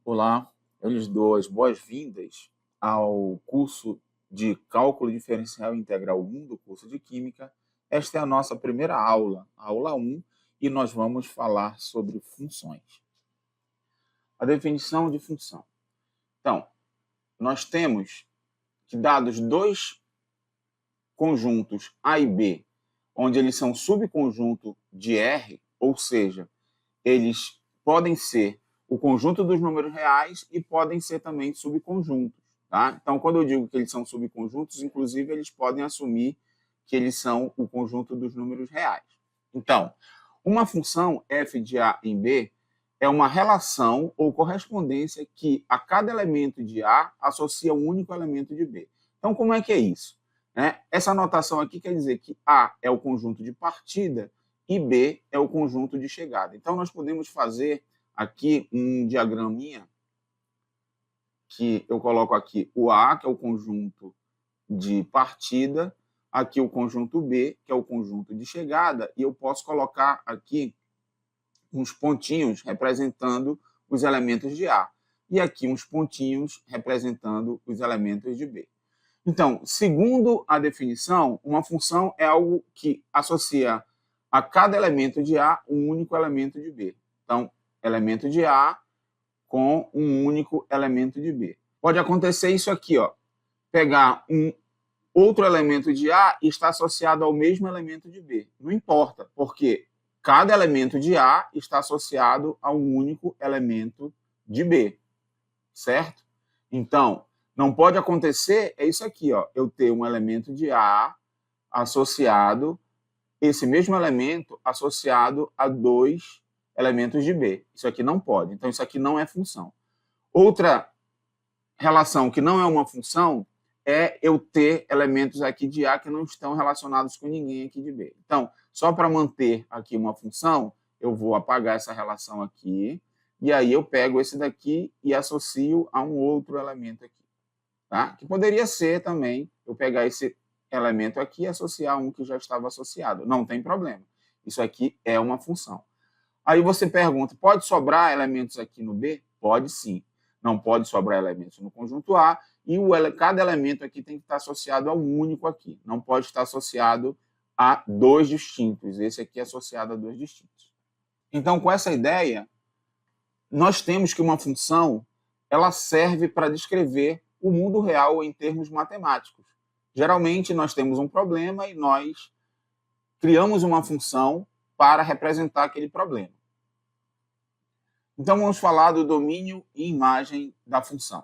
Olá, eu lhes dou as boas-vindas ao curso de Cálculo Diferencial Integral 1 do curso de Química. Esta é a nossa primeira aula, a aula 1, e nós vamos falar sobre funções. A definição de função. Então, nós temos que, dados dois conjuntos A e B, onde eles são subconjunto de R, ou seja, eles podem ser o conjunto dos números reais e podem ser também subconjuntos. Tá? Então, quando eu digo que eles são subconjuntos, inclusive, eles podem assumir que eles são o conjunto dos números reais. Então, uma função f de A em B é uma relação ou correspondência que a cada elemento de A associa um único elemento de B. Então, como é que é isso? Essa notação aqui quer dizer que A é o conjunto de partida e B é o conjunto de chegada. Então, nós podemos fazer aqui um diagraminha que eu coloco aqui o A, que é o conjunto de partida, aqui o conjunto B, que é o conjunto de chegada, e eu posso colocar aqui uns pontinhos representando os elementos de A, e aqui uns pontinhos representando os elementos de B. Então, segundo a definição, uma função é algo que associa a cada elemento de A um único elemento de B. Então, elemento de A com um único elemento de B. Pode acontecer isso aqui, ó, pegar um outro elemento de A e estar associado ao mesmo elemento de B. Não importa, porque cada elemento de A está associado a um único elemento de B, certo? Então, não pode acontecer, é isso aqui, ó, eu ter um elemento de A associado, esse mesmo elemento associado a dois elementos de B. Isso aqui não pode, então isso aqui não é função. Outra relação que não é uma função é eu ter elementos aqui de A que não estão relacionados com ninguém aqui de B. Então, só para manter aqui uma função, eu vou apagar essa relação aqui, e aí eu pego esse daqui e associo a um outro elemento aqui. Tá? Que poderia ser também eu pegar esse elemento aqui e associar a um que já estava associado. Não tem problema. Isso aqui é uma função. Aí você pergunta, pode sobrar elementos aqui no B? Pode sim. Não pode sobrar elementos no conjunto A, e cada elemento aqui tem que estar associado a um único aqui. Não pode estar associado a dois distintos. Esse aqui é associado a dois distintos. Então, com essa ideia, nós temos que uma função ela serve para descrever o mundo real em termos matemáticos. Geralmente, nós temos um problema e nós criamos uma função para representar aquele problema. Então, vamos falar do domínio e imagem da função.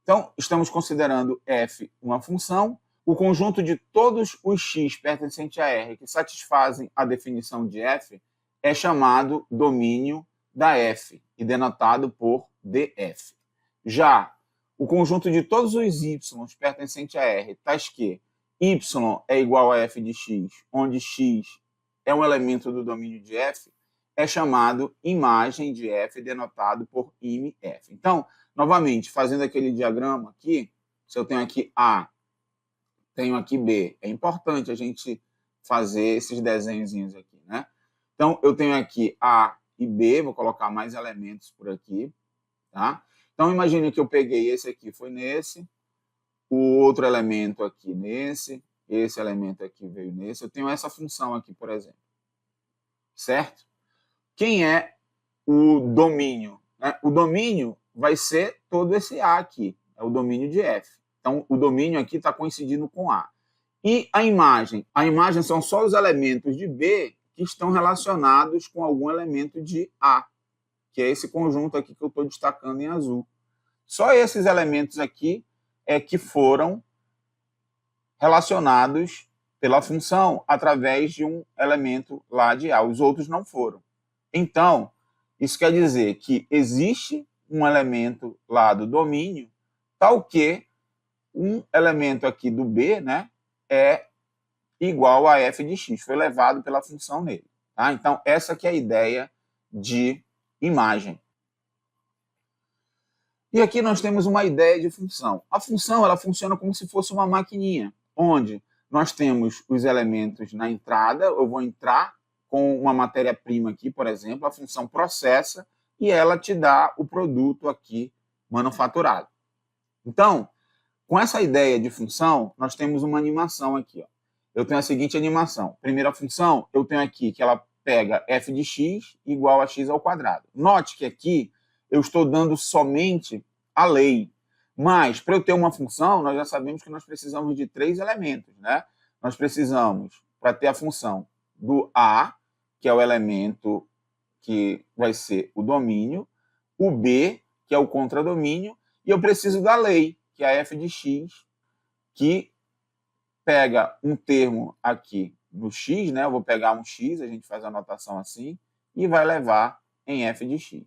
Então, estamos considerando f uma função. O conjunto de todos os x pertencentes a R que satisfazem a definição de f é chamado domínio da f e denotado por df. Já o conjunto de todos os y pertencentes a R, tais que y é igual a f de x, onde x é um elemento do domínio de f, é chamado imagem de f, denotado por imf. Então, novamente, fazendo aquele diagrama aqui, se eu tenho aqui A, tenho aqui B, é importante a gente fazer esses desenhozinhos aqui, né? Então, eu tenho aqui A e B, vou colocar mais elementos por aqui, tá? Então, imagine que eu peguei esse aqui, foi nesse, o outro elemento aqui nesse, esse elemento aqui veio nesse, eu tenho essa função aqui, por exemplo, certo? Quem é o domínio? O domínio vai ser todo esse A aqui, é o domínio de F. Então, o domínio aqui está coincidindo com A. E a imagem? A imagem são só os elementos de B que estão relacionados com algum elemento de A, que é esse conjunto aqui que eu estou destacando em azul. Só esses elementos aqui é que foram relacionados pela função através de um elemento lá de A. Os outros não foram. Então, isso quer dizer que existe um elemento lá do domínio, tal que um elemento aqui do B, né, é igual a f de x, foi levado pela função nele. Tá? Então, essa que é a ideia de imagem. E aqui nós temos uma ideia de função. A função ela funciona como se fosse uma maquininha, onde nós temos os elementos na entrada, eu vou entrar com uma matéria-prima aqui, por exemplo, a função processa, e ela te dá o produto aqui manufaturado. Então, com essa ideia de função, nós temos uma animação aqui. Ó. Eu tenho a seguinte animação. Primeira função, eu tenho aqui que ela pega f de x igual a x ao quadrado. Note que aqui eu estou dando somente a lei. Mas, para eu ter uma função, nós já sabemos que nós precisamos de 3 elementos. Né? Nós precisamos, para ter a função do a, que é o elemento que vai ser o domínio, o b, que é o contradomínio, e eu preciso da lei, que é a f de x, que pega um termo aqui no x, né? Eu vou pegar um x, a gente faz a notação assim, e vai levar em f de x.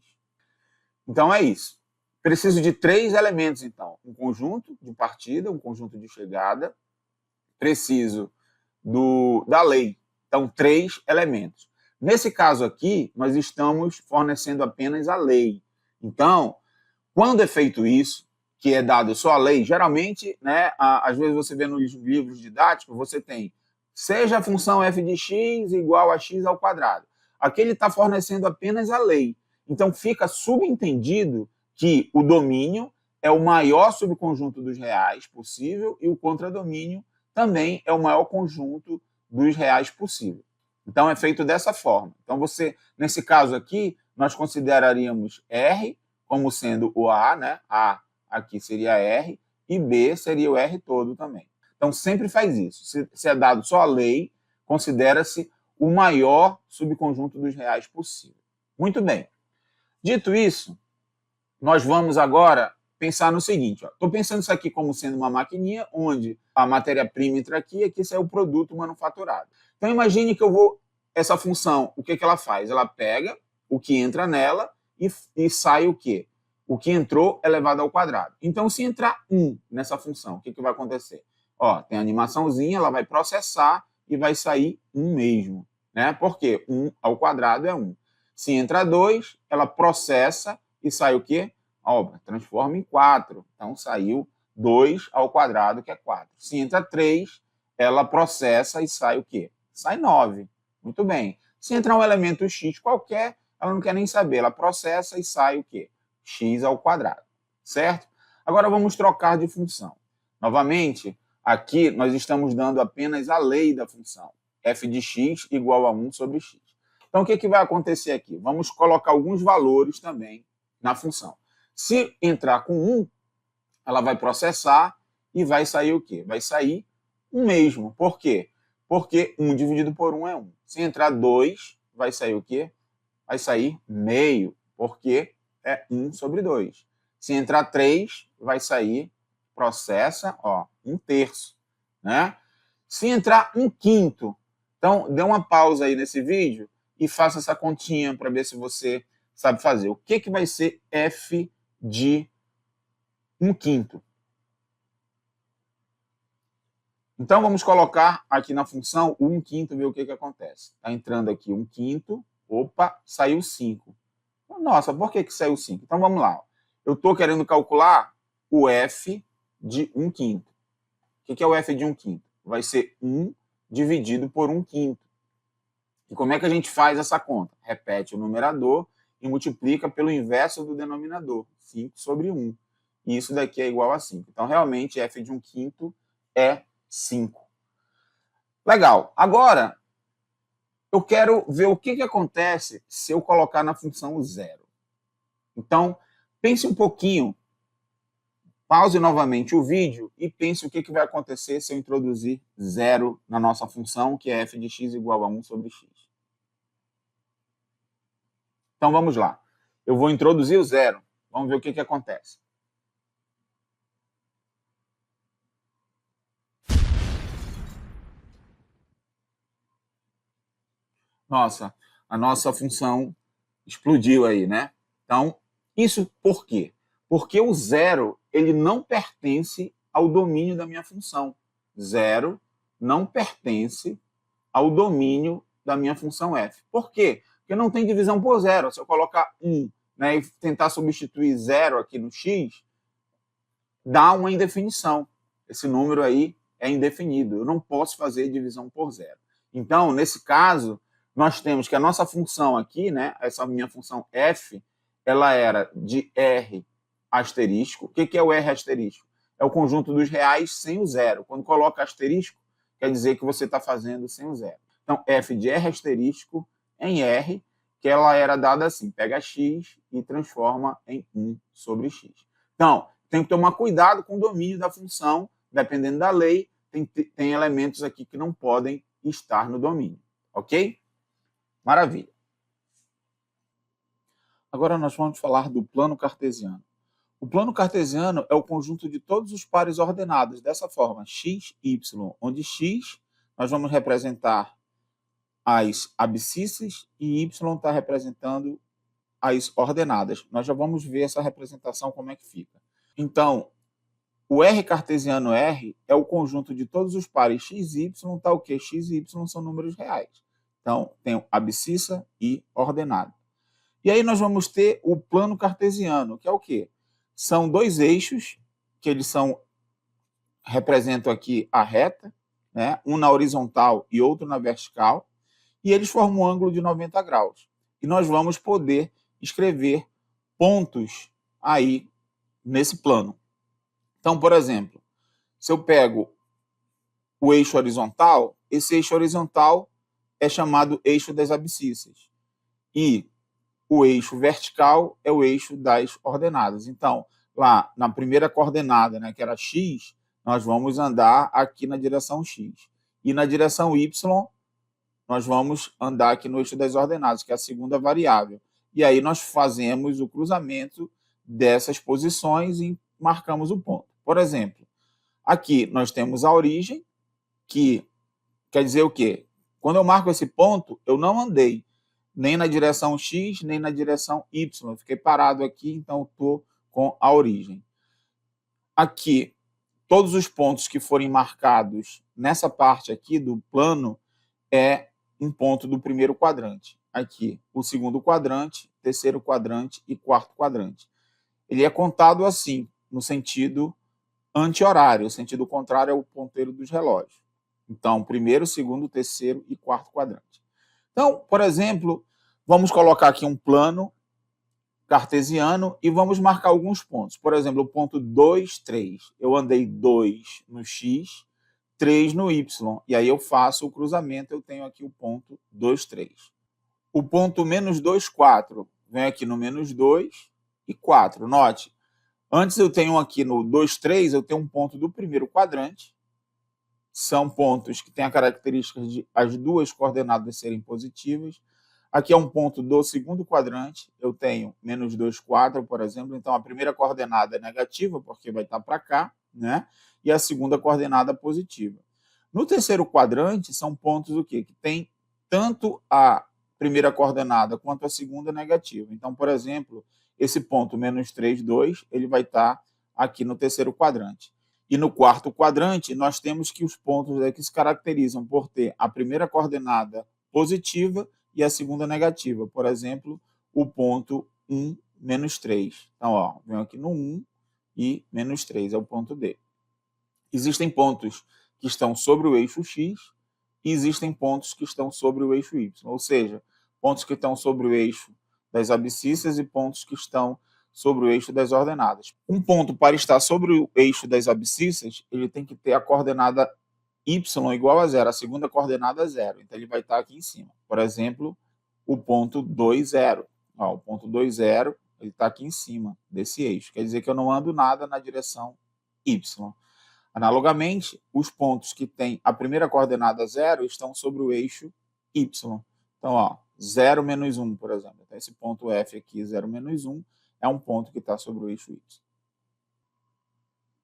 Então é isso. Preciso de 3 elementos, então. Um conjunto de partida, um conjunto de chegada. Preciso da lei. Então, 3 elementos. Nesse caso aqui, nós estamos fornecendo apenas a lei. Então, quando é feito isso, que é dado só a lei, geralmente, né, às vezes você vê nos livros didáticos, você tem, seja a função f de x igual a x ao quadrado. Aqui ele está fornecendo apenas a lei. Então, fica subentendido que o domínio é o maior subconjunto dos reais possível e o contradomínio também é o maior conjunto dos reais possível. Então, é feito dessa forma. Então, nesse caso aqui, nós consideraríamos R como sendo o A, né? A aqui seria R, e B seria o R todo também. Então, sempre faz isso. Se é dado só a lei, considera-se o maior subconjunto dos reais possível. Muito bem. Dito isso, nós vamos agora pensar no seguinte. Estou pensando isso aqui como sendo uma maquininha, onde a matéria-prima entra aqui e aqui sai o produto manufaturado. Então, imagine que essa função, o que ela faz? Ela pega o que entra nela e sai o quê? O que entrou elevado ao quadrado. Então, se entrar 1 nessa função, o que vai acontecer? Ó, tem a animaçãozinha, ela vai processar e vai sair 1 mesmo. Né? Por quê? 1 ao quadrado é 1. Se entra 2, ela processa e sai o quê? Ó, transforma em 4. Então, saiu 2 ao quadrado, que é 4. Se entra 3, ela processa e sai o quê? Sai 9. Muito bem. Se entrar um elemento x qualquer, ela não quer nem saber. Ela processa e sai o quê? X ao quadrado, certo? Agora vamos trocar de função. Novamente, aqui nós estamos dando apenas a lei da função. F de x igual a 1 sobre x. Então, o que vai acontecer aqui? Vamos colocar alguns valores também na função. Se entrar com 1, ela vai processar e vai sair o quê? Vai sair 1 mesmo. Por quê? Porque 1 dividido por 1 é 1. Se entrar 2, vai sair o quê? Vai sair meio, porque é 1 sobre 2. Se entrar 3, vai sair, processa, ó, 1/3. Né? Se entrar 1/5, então dê uma pausa aí nesse vídeo e faça essa continha para ver se você sabe fazer. O que vai ser f de 1/5? Então, vamos colocar aqui na função o 1/5 e ver o que acontece. Está entrando aqui 1/5, opa, saiu 5. Nossa, por que saiu 5? Então, vamos lá. Eu estou querendo calcular o f de 1/5. O que é o f de 1/5? Vai ser 1 dividido por 1/5. E como é que a gente faz essa conta? Repete o numerador e multiplica pelo inverso do denominador, 5 sobre 1. E isso daqui é igual a 5. Então, realmente, f de 1/5 é 5. Legal. Agora, eu quero ver o que acontece se eu colocar na função 0. Então, pense um pouquinho, pause novamente o vídeo e pense o que vai acontecer se eu introduzir 0 na nossa função, que é f de x igual a 1 sobre x. Então, vamos lá. Eu vou introduzir o 0. Vamos ver o que acontece. Nossa, a nossa função explodiu aí, né? Então, isso por quê? Porque o 0, ele não pertence ao domínio da minha função. 0 não pertence ao domínio da minha função f. Por quê? Porque não tem divisão por 0. Se eu colocar 1, né, e tentar substituir 0 aqui no x, dá uma indefinição. Esse número aí é indefinido. Eu não posso fazer divisão por 0. Então, nesse caso, nós temos que a nossa função aqui, né, essa minha função f, ela era de R asterisco. O que é o R asterisco? É o conjunto dos reais sem o zero. Quando coloca asterisco, quer dizer que você está fazendo sem o zero. Então, f de R asterisco em R, que ela era dada assim, pega x e transforma em 1 sobre x. Então, tem que tomar cuidado com o domínio da função, dependendo da lei, tem elementos aqui que não podem estar no domínio, ok? Maravilha. Agora nós vamos falar do plano cartesiano. O plano cartesiano é o conjunto de todos os pares ordenados dessa forma, x, y, onde x nós vamos representar as abscissas e y está representando as ordenadas. Nós já vamos ver essa representação como é que fica. Então, o R cartesiano R é o conjunto de todos os pares x e y, tal que x e y são números reais. Então, tem abscissa e ordenado. E aí nós vamos ter o plano cartesiano, que é o quê? São dois eixos, que eles representam aqui a reta, né? Um na horizontal e outro na vertical, e eles formam um ângulo de 90 graus. E nós vamos poder escrever pontos aí nesse plano. Então, por exemplo, se eu pego o eixo horizontal, esse eixo horizontal é chamado eixo das abscissas. E o eixo vertical é o eixo das ordenadas. Então, lá na primeira coordenada, né, que era x, nós vamos andar aqui na direção x. E na direção y, nós vamos andar aqui no eixo das ordenadas, que é a segunda variável. E aí nós fazemos o cruzamento dessas posições e marcamos o ponto. Por exemplo, aqui nós temos a origem, que quer dizer o quê? Quando eu marco esse ponto, eu não andei nem na direção x, nem na direção y. Eu fiquei parado aqui, então estou com a origem. Aqui, todos os pontos que forem marcados nessa parte aqui do plano é um ponto do primeiro quadrante. Aqui, o segundo quadrante, terceiro quadrante e quarto quadrante. Ele é contado assim, no sentido anti-horário. O sentido contrário é o ponteiro dos relógios. Então, primeiro, segundo, terceiro e quarto quadrante. Então, por exemplo, vamos colocar aqui um plano cartesiano e vamos marcar alguns pontos. Por exemplo, o ponto 2, 3. Eu andei 2 no x, 3 no y. E aí eu faço o cruzamento, eu tenho aqui o ponto 2, 3. O ponto menos 2, 4. Vem aqui no menos 2 e 4. Note, antes eu tenho aqui no 2, 3, eu tenho um ponto do primeiro quadrante. São pontos que têm a característica de as duas coordenadas serem positivas. Aqui é um ponto do segundo quadrante, eu tenho menos 2, 4, por exemplo. Então, a primeira coordenada é negativa, porque vai estar para cá, né? E a segunda coordenada positiva. No terceiro quadrante, são pontos o quê? Que tem tanto a primeira coordenada quanto a segunda negativa. Então, por exemplo, esse ponto menos 3, 2, ele vai estar aqui no terceiro quadrante. E no quarto quadrante, nós temos que os pontos aqui se caracterizam por ter a primeira coordenada positiva e a segunda negativa. Por exemplo, o ponto 1, menos 3. Então, ó, venho aqui no 1 e menos 3 é o ponto D. Existem pontos que estão sobre o eixo X e existem pontos que estão sobre o eixo Y. Ou seja, pontos que estão sobre o eixo das abscissas e pontos que estão sobre o eixo das ordenadas. Um ponto para estar sobre o eixo das abscissas, ele tem que ter a coordenada y igual a zero, a segunda coordenada é zero. Então, ele vai estar aqui em cima. Por exemplo, o ponto 2, 0. Ó, o ponto 2, 0, ele está aqui em cima desse eixo. Quer dizer que eu não ando nada na direção y. Analogamente, os pontos que têm a primeira coordenada 0 estão sobre o eixo y. Então, ó, 0, menos 1, por exemplo. Então, esse ponto F aqui, 0, menos 1, é um ponto que está sobre o eixo y.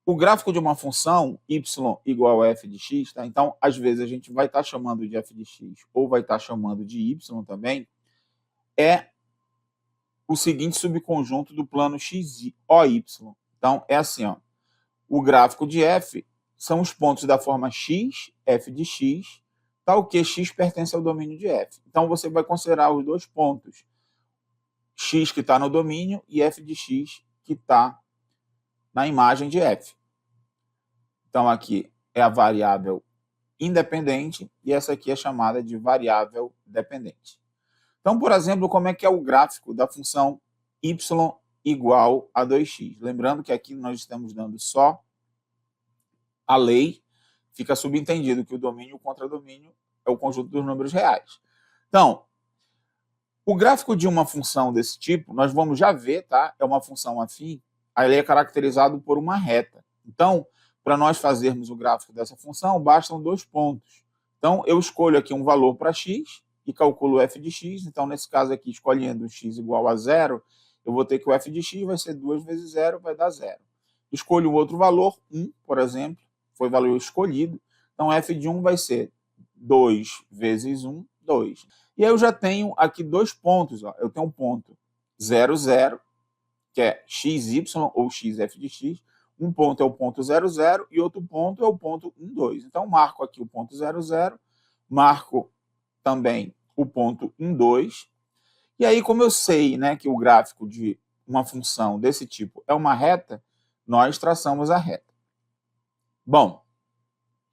O gráfico de uma função y igual a f de x, tá? Então, às vezes, a gente vai estar chamando de f de x ou vai estar chamando de y também, é o seguinte subconjunto do plano x, OY. Então, é assim, ó, o gráfico de f são os pontos da forma x, f de x, tal que x pertence ao domínio de f. Então, você vai considerar os dois pontos, x que está no domínio e f de x que está na imagem de f. Então, aqui é a variável independente e essa aqui é chamada de variável dependente. Então, por exemplo, como é que é o gráfico da função y igual a 2x. Lembrando que aqui nós estamos dando só a lei, fica subentendido que o domínio e o contradomínio é o conjunto dos números reais. Então, o gráfico de uma função desse tipo, nós vamos já ver, tá? É uma função afim, aí ele é caracterizado por uma reta. Então, para nós fazermos o gráfico dessa função, bastam 2 pontos. Então, eu escolho aqui um valor para x e calculo o f de x. Então, nesse caso aqui, escolhendo x igual a 0, eu vou ter que o f de x vai ser 2 vezes 0, vai dar 0. Escolho outro valor, 1, por exemplo, foi o valor escolhido. Então, f de 1 vai ser 2 vezes 1, 2. E aí eu já tenho aqui 2 pontos. Ó. Eu tenho um ponto 0, 0, que é xy ou xf de x. Um ponto é o ponto 0, 0 e outro ponto é o ponto 1, 2. Então, marco aqui o ponto 0, 0, marco também o ponto 1, 2. E aí, como eu sei, né, que o gráfico de uma função desse tipo é uma reta, nós traçamos a reta. Bom,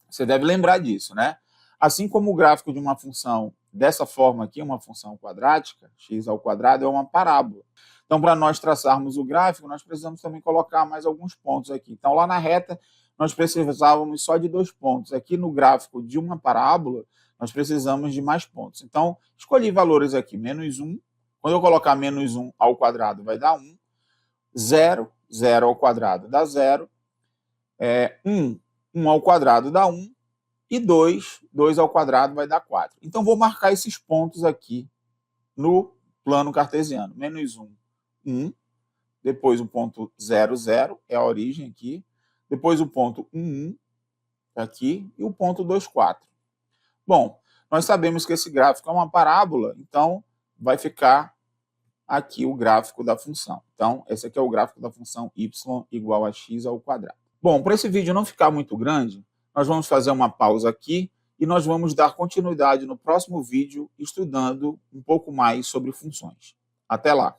você deve lembrar disso, né? Assim como o gráfico de uma função dessa forma aqui, uma função quadrática, x ao quadrado, é uma parábola. Então, para nós traçarmos o gráfico, nós precisamos também colocar mais alguns pontos aqui. Então, lá na reta, nós precisávamos só de 2 pontos. Aqui no gráfico de uma parábola, nós precisamos de mais pontos. Então, escolhi valores aqui, menos 1. Quando eu colocar menos 1 ao quadrado, vai dar 1. 0, 0 ao quadrado dá 0. 1 ao quadrado dá 1. E 2 ao quadrado vai dar 4. Então, vou marcar esses pontos aqui no plano cartesiano. Menos 1, 1. Depois o ponto 0, 0, é a origem aqui. Depois o ponto 1, 1, aqui. E o ponto 2, 4. Bom, nós sabemos que esse gráfico é uma parábola, então vai ficar aqui o gráfico da função. Então, esse aqui é o gráfico da função y igual a x ao quadrado. Bom, para esse vídeo não ficar muito grande, nós vamos fazer uma pausa aqui e nós vamos dar continuidade no próximo vídeo estudando um pouco mais sobre funções. Até lá!